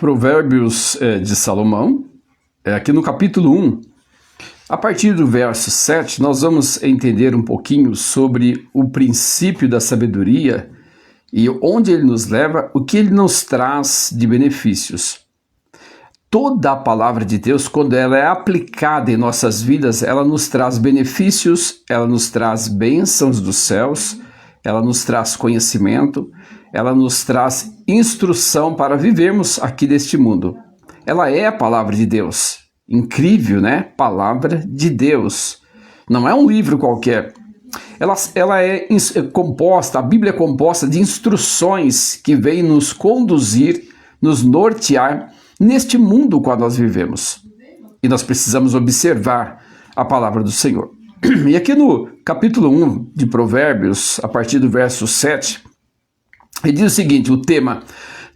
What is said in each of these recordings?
Provérbios de Salomão, aqui no capítulo 1, a partir do verso 7, nós vamos entender um pouquinho sobre o princípio da sabedoria e onde ele nos leva, o que ele nos traz de benefícios. Toda a palavra de Deus, quando ela é aplicada em nossas vidas, ela nos traz benefícios, ela nos traz bênçãos dos céus, ela nos traz conhecimento, ela nos traz instrução para vivermos aqui neste mundo. Ela é a palavra de Deus. Incrível, né? Palavra de Deus. Não é um livro qualquer. Ela é composta, a Bíblia é composta de instruções que vêm nos conduzir, nos nortear neste mundo qual nós vivemos. E nós precisamos observar a palavra do Senhor. E aqui no capítulo 1 de Provérbios, a partir do verso 7, ele diz o seguinte, o tema: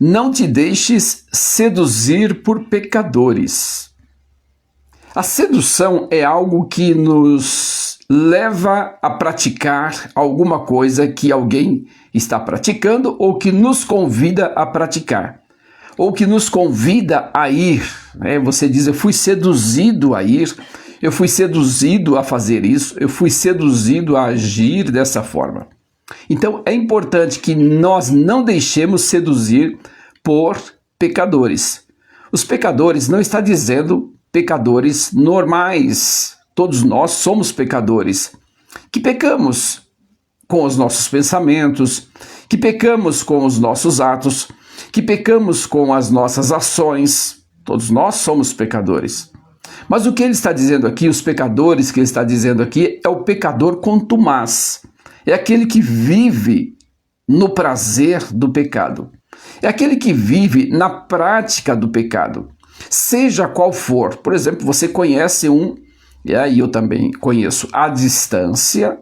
não te deixes seduzir por pecadores. A sedução é algo que nos leva a praticar alguma coisa que alguém está praticando ou que nos convida a praticar, ou que nos convida a ir. Você diz, eu fui seduzido a ir, eu fui seduzido a fazer isso, eu fui seduzido a agir dessa forma. Então é importante que nós não deixemos seduzir por pecadores. Os pecadores não está dizendo pecadores normais. Todos nós somos pecadores, que pecamos com os nossos pensamentos, que pecamos com os nossos atos, que pecamos com as nossas ações. Todos nós somos pecadores. Mas o que ele está dizendo aqui, os pecadores que ele está dizendo aqui, é o pecador contumaz. É aquele que vive no prazer do pecado. É aquele que vive na prática do pecado. Seja qual for. Por exemplo, você conhece e eu também conheço à distância,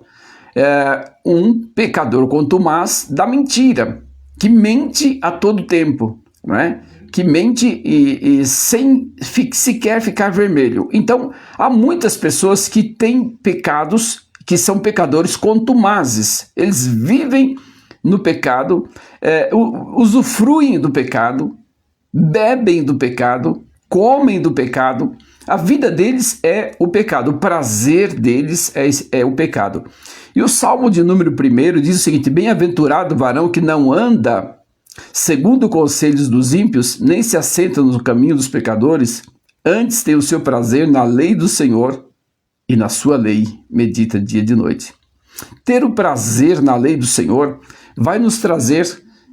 um pecador contumaz da mentira, que mente a todo tempo, não é? Que mente e sem sequer ficar vermelho. Então, há muitas pessoas que têm pecados, que são pecadores contumazes. Eles vivem no pecado, usufruem do pecado, bebem do pecado, comem do pecado. A vida deles é o pecado, o prazer deles é o pecado. E o Salmo de número 1 diz o seguinte: bem-aventurado o varão que não anda segundo conselhos dos ímpios, nem se assenta no caminho dos pecadores, antes tem o seu prazer na lei do Senhor, e na sua lei medita dia e de noite. Ter o prazer na lei do Senhor vai nos trazer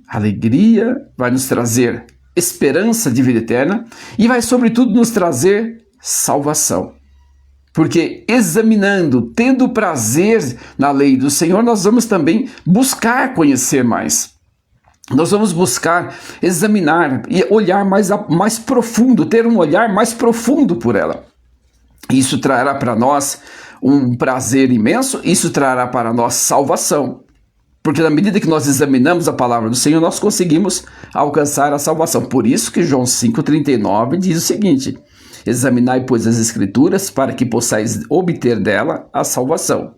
alegria, vai nos trazer esperança de vida eterna e vai, sobretudo, nos trazer salvação. Porque examinando, tendo prazer na lei do Senhor, nós vamos também buscar conhecer mais. Nós vamos buscar examinar e olhar mais profundo, ter um olhar mais profundo por ela. Isso trará para nós um prazer imenso, isso trará para nós salvação. Porque na medida que nós examinamos a palavra do Senhor, nós conseguimos alcançar a salvação. Por isso que João 5,39 diz o seguinte: examinai, pois, as Escrituras, para que possais obter dela a salvação.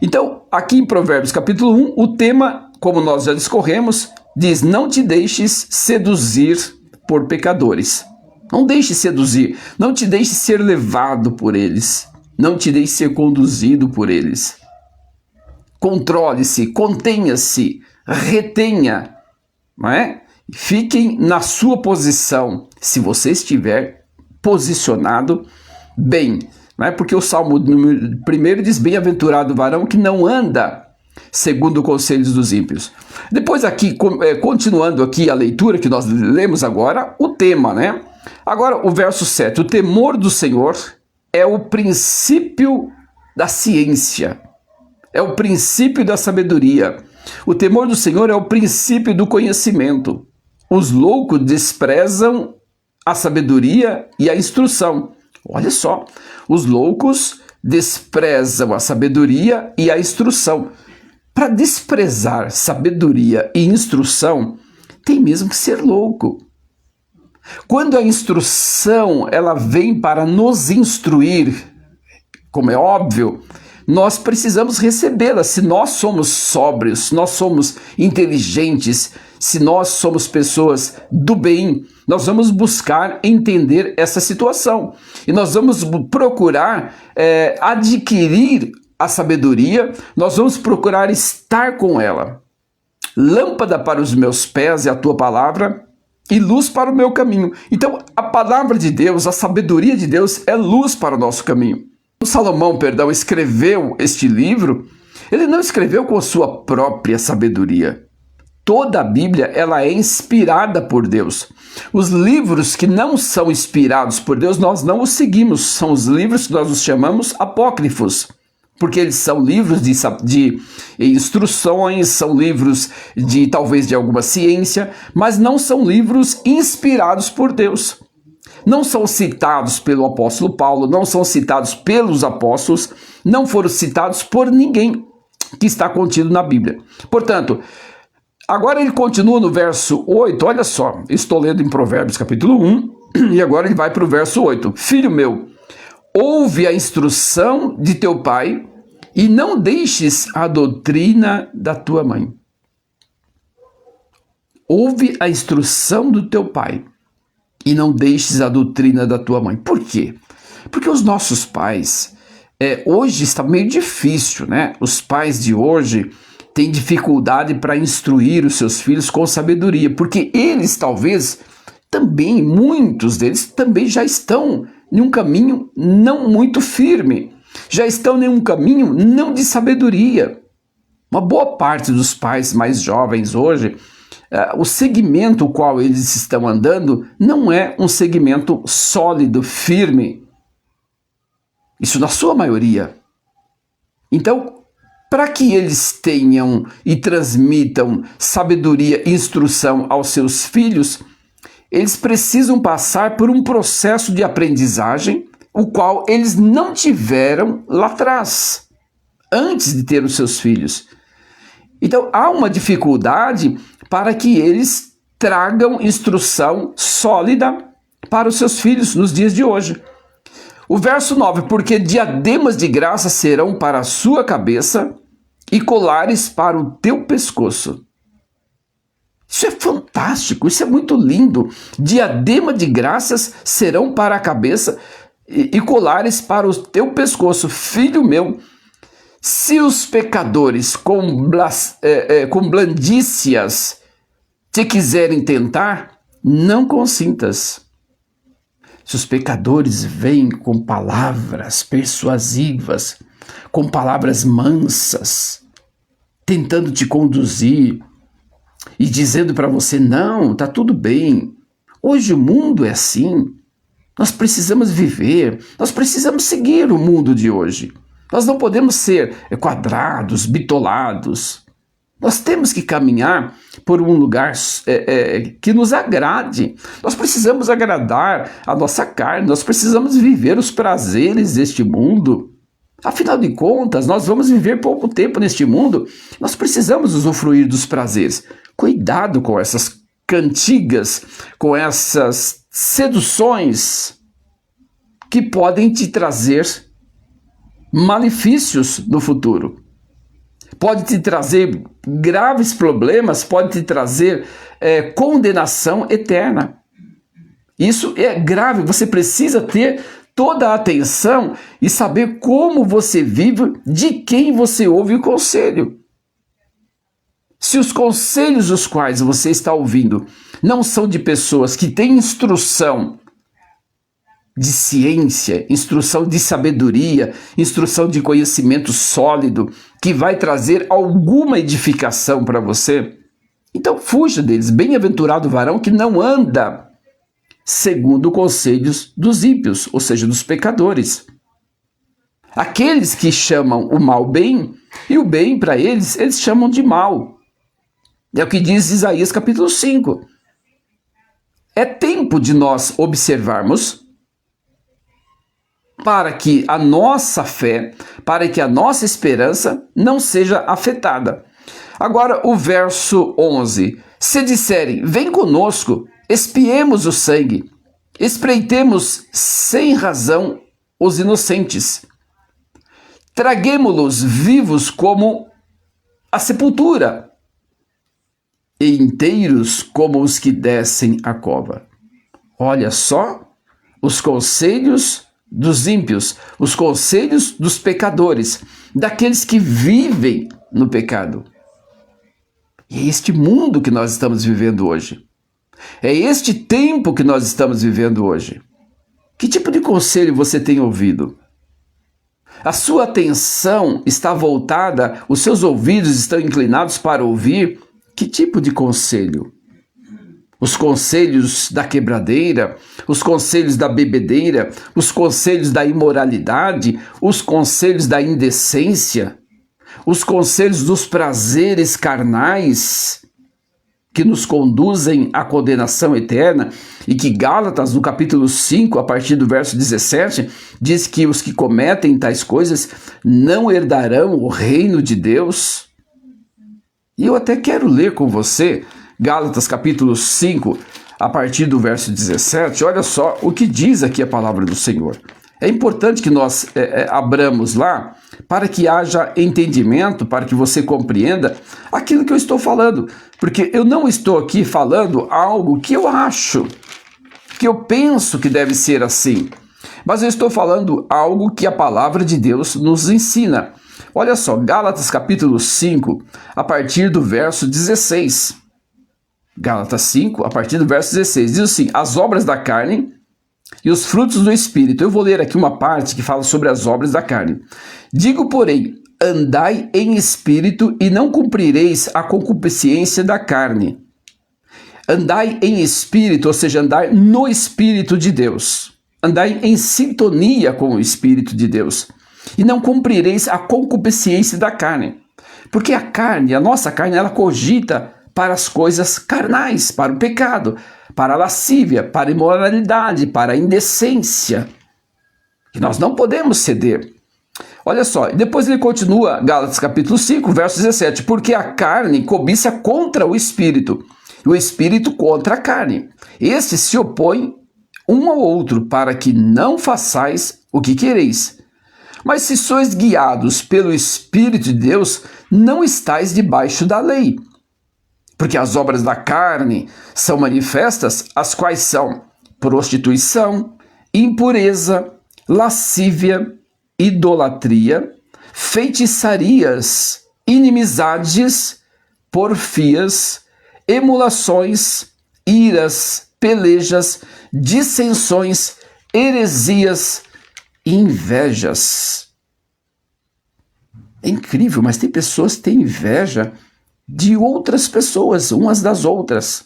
Então, aqui em Provérbios capítulo 1, o tema, como nós já discorremos, diz: não te deixes seduzir por pecadores. Não deixe seduzir, não te deixe ser levado por eles, não te deixe ser conduzido por eles. Controle-se, contenha-se, retenha, não é? Fiquem na sua posição, se você estiver posicionado bem, não é? Porque o Salmo número 1 diz: bem-aventurado o varão que não anda segundo os conselhos dos ímpios. Depois aqui, continuando aqui a leitura que nós lemos agora, o tema, né? Agora o verso 7, o temor do Senhor é o princípio da ciência, é o princípio da sabedoria. O temor do Senhor é o princípio do conhecimento. Os loucos desprezam a sabedoria e a instrução. Olha só, os loucos desprezam a sabedoria e a instrução. Para desprezar sabedoria e instrução, tem mesmo que ser louco. Quando a instrução ela vem para nos instruir, como é óbvio, nós precisamos recebê-la. Se nós somos sóbrios, se nós somos inteligentes, se nós somos pessoas do bem, nós vamos buscar entender essa situação. E nós vamos procurar adquirir a sabedoria, nós vamos procurar estar com ela. Lâmpada para os meus pés é a tua palavra e luz para o meu caminho. Então, a palavra de Deus, a sabedoria de Deus é luz para o nosso caminho. Salomão, escreveu este livro, ele não escreveu com a sua própria sabedoria. Toda a Bíblia ela é inspirada por Deus. Os livros que não são inspirados por Deus, nós não os seguimos. São os livros que nós os chamamos apócrifos, porque eles são livros de instruções, são livros talvez de alguma ciência, mas não são livros inspirados por Deus. Não são citados pelo apóstolo Paulo, não são citados pelos apóstolos, não foram citados por ninguém que está contido na Bíblia. Portanto, agora ele continua no verso 8, olha só, estou lendo em Provérbios capítulo 1, e agora ele vai para o verso 8. Filho meu, ouve a instrução de teu pai e não deixes a doutrina da tua mãe. Ouve a instrução do teu pai e não deixes a doutrina da tua mãe. Por quê? Porque os nossos pais, hoje está meio difícil, né? Os pais de hoje têm dificuldade para instruir os seus filhos com sabedoria, porque eles talvez também, muitos deles também já estão em um caminho não muito firme, já estão em um caminho não de sabedoria. Uma boa parte dos pais mais jovens hoje, o segmento o qual eles estão andando não é um segmento sólido, firme. Isso na sua maioria. Então, para que eles tenham e transmitam sabedoria e instrução aos seus filhos, eles precisam passar por um processo de aprendizagem, o qual eles não tiveram lá atrás, antes de ter os seus filhos. Então, há uma dificuldade para que eles tragam instrução sólida para os seus filhos nos dias de hoje. O verso 9, porque diademas de graça serão para a sua cabeça e colares para o teu pescoço. Isso é fantástico, isso é muito lindo. Diadema de graças serão para a cabeça e colares para o teu pescoço. Filho meu, se os pecadores com blandícias te quiserem tentar, não consintas. Se os pecadores vêm com palavras persuasivas, com palavras mansas, tentando te conduzir e dizendo para você, não, tá tudo bem. Hoje o mundo é assim. Nós precisamos viver, nós precisamos seguir o mundo de hoje. Nós não podemos ser quadrados, bitolados. Nós temos que caminhar por um lugar que nos agrade. Nós precisamos agradar a nossa carne, nós precisamos viver os prazeres deste mundo. Afinal de contas, nós vamos viver pouco tempo neste mundo, nós precisamos usufruir dos prazeres. Cuidado com essas cantigas, com essas seduções que podem te trazer malefícios no futuro. Pode te trazer graves problemas, pode te trazer condenação eterna. Isso é grave, você precisa ter toda a atenção e saber como você vive, de quem você ouve o conselho. Se os conselhos os quais você está ouvindo não são de pessoas que têm instrução de ciência, instrução de sabedoria, instrução de conhecimento sólido, que vai trazer alguma edificação para você, então fuja deles. Bem-aventurado o varão que não anda segundo conselhos dos ímpios, ou seja, dos pecadores. Aqueles que chamam o mal bem, e o bem para eles chamam de mal. É o que diz Isaías capítulo 5. É tempo de nós observarmos para que a nossa fé, para que a nossa esperança não seja afetada. Agora o verso 11. Se disserem, vem conosco, espiemos o sangue, espreitemos sem razão os inocentes, traguemo-los vivos como a sepultura. e inteiros como os que descem a cova. Olha só os conselhos dos ímpios, os conselhos dos pecadores, daqueles que vivem no pecado. E é este mundo que nós estamos vivendo hoje. É este tempo que nós estamos vivendo hoje. Que tipo de conselho você tem ouvido? A sua atenção está voltada, os seus ouvidos estão inclinados para ouvir que tipo de conselho? Os conselhos da quebradeira, os conselhos da bebedeira, os conselhos da imoralidade, os conselhos da indecência, os conselhos dos prazeres carnais que nos conduzem à condenação eterna, e que Gálatas, no capítulo 5, a partir do verso 17, diz que os que cometem tais coisas não herdarão o reino de Deus. E eu até quero ler com você Gálatas capítulo 5, a partir do verso 17, olha só o que diz aqui a palavra do Senhor. É importante que nós abramos lá para que haja entendimento, para que você compreenda aquilo que eu estou falando. Porque eu não estou aqui falando algo que eu acho, que eu penso que deve ser assim. Mas eu estou falando algo que a palavra de Deus nos ensina. Olha só, Gálatas capítulo 5, a partir do verso 16. Gálatas 5, a partir do verso 16, diz assim: as obras da carne e os frutos do Espírito. Eu vou ler aqui uma parte que fala sobre as obras da carne. Digo, porém, andai em espírito e não cumprireis a concupiscência da carne. Andai em espírito, ou seja, andai no Espírito de Deus. Andai em sintonia com o Espírito de Deus. E não cumprireis a concupiscência da carne. Porque a carne, a nossa carne, ela cogita para as coisas carnais, para o pecado, para a lascívia, para a imoralidade, para a indecência. E nós não podemos ceder. Olha só, depois ele continua, Gálatas capítulo 5, verso 17, porque a carne cobiça contra o Espírito, e o Espírito contra a carne. Estes se opõem um ao outro, para que não façais o que quereis. Mas se sois guiados pelo Espírito de Deus, não estáis debaixo da lei. Porque as obras da carne são manifestas, as quais são prostituição, impureza, lascívia, idolatria, feitiçarias, inimizades, porfias, emulações, iras, pelejas, dissensões, heresias e invejas. É incrível, mas tem pessoas que têm inveja de outras pessoas, umas das outras.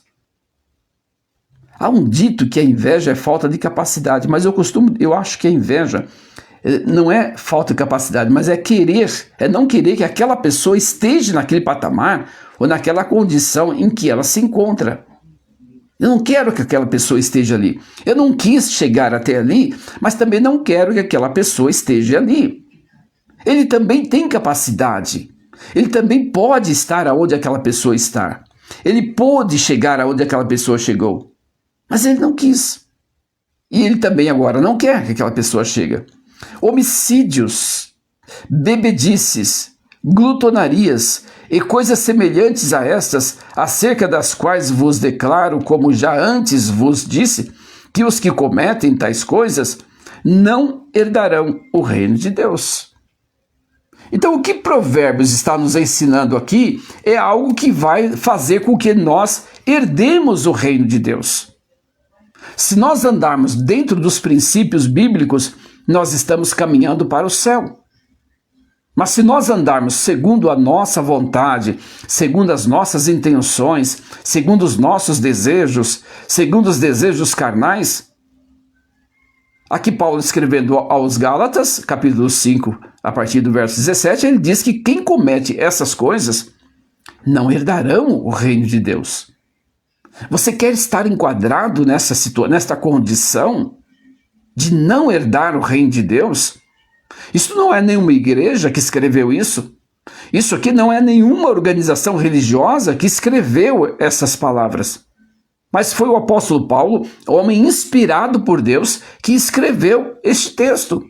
Há um dito que a inveja é falta de capacidade, mas eu acho que a inveja não é falta de capacidade, mas é não querer que aquela pessoa esteja naquele patamar ou naquela condição em que ela se encontra. Eu não quero que aquela pessoa esteja ali. Eu não quis chegar até ali, mas também não quero que aquela pessoa esteja ali. Ele também tem capacidade. Ele também pode estar aonde aquela pessoa está. Ele pôde chegar aonde aquela pessoa chegou. Mas ele não quis. E ele também agora não quer que aquela pessoa chegue. Homicídios, bebedices, glutonarias e coisas semelhantes a estas, acerca das quais vos declaro, como já antes vos disse, que os que cometem tais coisas não herdarão o reino de Deus. Então, o que Provérbios está nos ensinando aqui é algo que vai fazer com que nós herdemos o reino de Deus. Se nós andarmos dentro dos princípios bíblicos, nós estamos caminhando para o céu. Mas se nós andarmos segundo a nossa vontade, segundo as nossas intenções, segundo os nossos desejos, segundo os desejos carnais, aqui Paulo escrevendo aos Gálatas, capítulo 5, a partir do verso 17, ele diz que quem comete essas coisas não herdarão o reino de Deus. Você quer estar enquadrado nesta condição de não herdar o reino de Deus? Isso não é nenhuma igreja que escreveu isso. Isso aqui não é nenhuma organização religiosa que escreveu essas palavras. Mas foi o apóstolo Paulo, homem inspirado por Deus, que escreveu este texto.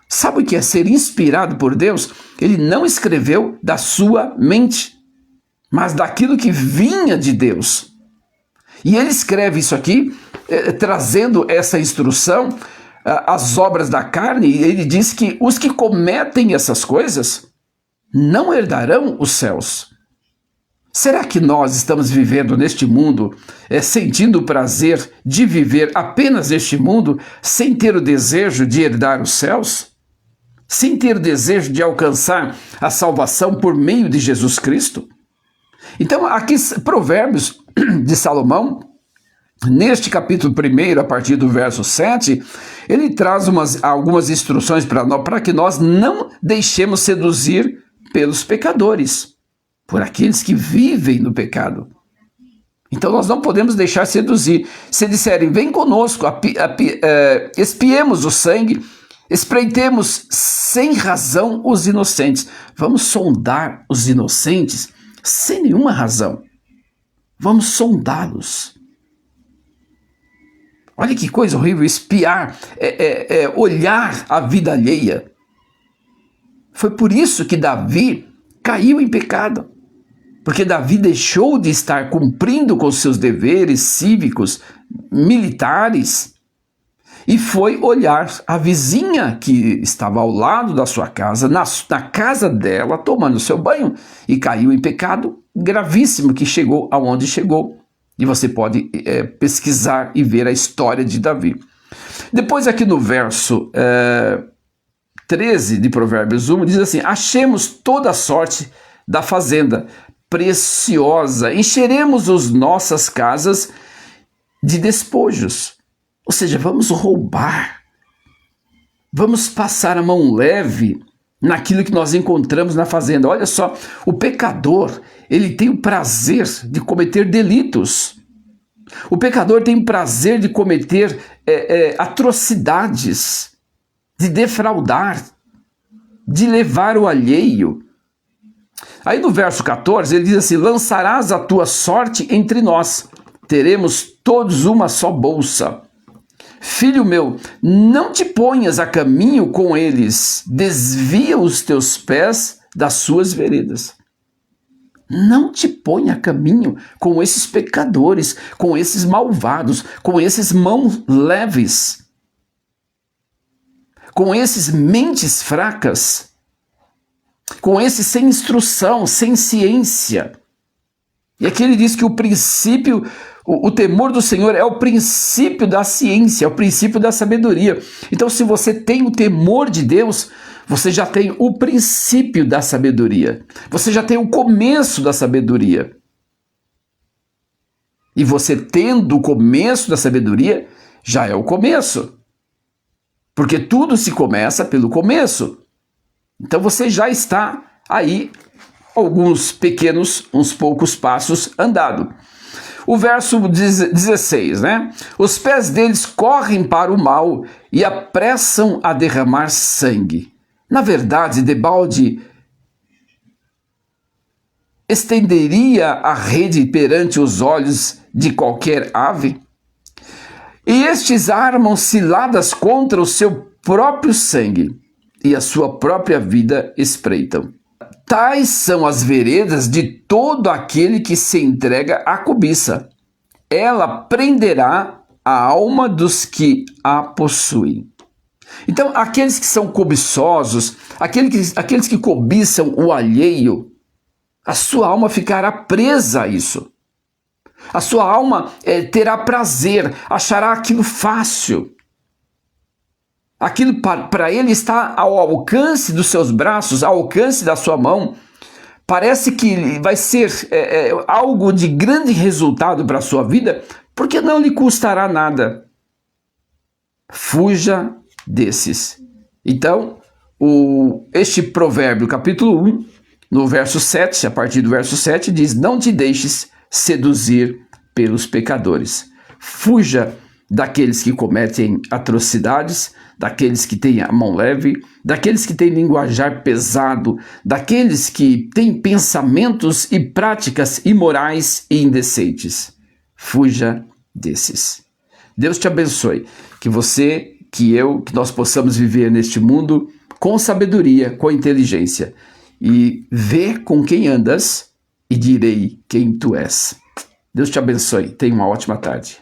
Sabe o que é ser inspirado por Deus? Ele não escreveu da sua mente. mas daquilo que vinha de Deus. E ele escreve isso aqui, trazendo essa instrução, as obras da carne, e ele diz que os que cometem essas coisas não herdarão os céus. Será que nós estamos vivendo neste mundo, sentindo o prazer de viver apenas neste mundo, sem ter o desejo de herdar os céus? Sem ter o desejo de alcançar a salvação por meio de Jesus Cristo? Então, aqui, Provérbios de Salomão, neste capítulo 1, a partir do verso 7, ele traz algumas instruções para nós, para que nós não deixemos seduzir pelos pecadores, por aqueles que vivem no pecado. Então nós não podemos deixar seduzir. Se disserem, vem conosco, espiemos o sangue, espreitemos sem razão os inocentes. Vamos sondar os inocentes sem nenhuma razão. Vamos sondá-los. Olha que coisa horrível, espiar, olhar a vida alheia. Foi por isso que Davi caiu em pecado. Porque Davi deixou de estar cumprindo com seus deveres cívicos, militares, e foi olhar a vizinha que estava ao lado da sua casa, na casa dela, tomando seu banho, e caiu em pecado gravíssimo que chegou aonde chegou. E você pode pesquisar e ver a história de Davi. Depois aqui no verso 13 de Provérbios 1, diz assim, achemos toda a sorte da fazenda, preciosa, encheremos as nossas casas de despojos. Ou seja, vamos roubar, vamos passar a mão leve naquilo que nós encontramos na fazenda. Olha só, o pecador, ele tem o prazer de cometer delitos. O pecador tem o prazer de cometer atrocidades, de defraudar, de levar o alheio. Aí no verso 14 ele diz assim, lançarás a tua sorte entre nós, teremos todos uma só bolsa. Filho meu, não te ponhas a caminho com eles, desvia os teus pés das suas veredas. Não te ponha a caminho com esses pecadores, com esses malvados, com esses mãos leves, com esses mentes fracas, com esses sem instrução, sem ciência. E aqui ele diz que o princípio, o temor do Senhor é o princípio da ciência, é o princípio da sabedoria. Então, se você tem o temor de Deus, você já tem o princípio da sabedoria. Você já tem o começo da sabedoria. E você tendo o começo da sabedoria, já é o começo. Porque tudo se começa pelo começo. Então você já está aí uns poucos passos andado. O verso 16, né? Os pés deles correm para o mal e apressam a derramar sangue. Na verdade, debalde estenderia a rede perante os olhos de qualquer ave? E estes armam ciladas contra o seu próprio sangue e a sua própria vida espreitam. Tais são as veredas de todo aquele que se entrega à cobiça. Ela prenderá a alma dos que a possuem. Então, aqueles que são cobiçosos, aqueles que cobiçam o alheio, a sua alma ficará presa a isso. A sua alma terá prazer, achará aquilo fácil. Aquilo para ele está ao alcance dos seus braços, ao alcance da sua mão. Parece que vai ser algo de grande resultado para a sua vida, porque não lhe custará nada. Fuja desses. Então, este provérbio, capítulo 1, no verso 7, a partir do verso 7, diz, não te deixes seduzir pelos pecadores. Fuja daqueles que cometem atrocidades, daqueles que têm a mão leve, daqueles que têm linguajar pesado, daqueles que têm pensamentos e práticas imorais e indecentes. Fuja desses. Deus te abençoe, que você, que nós possamos viver neste mundo com sabedoria, com inteligência, e ver com quem andas e direi quem tu és. Deus te abençoe. Tenha uma ótima tarde.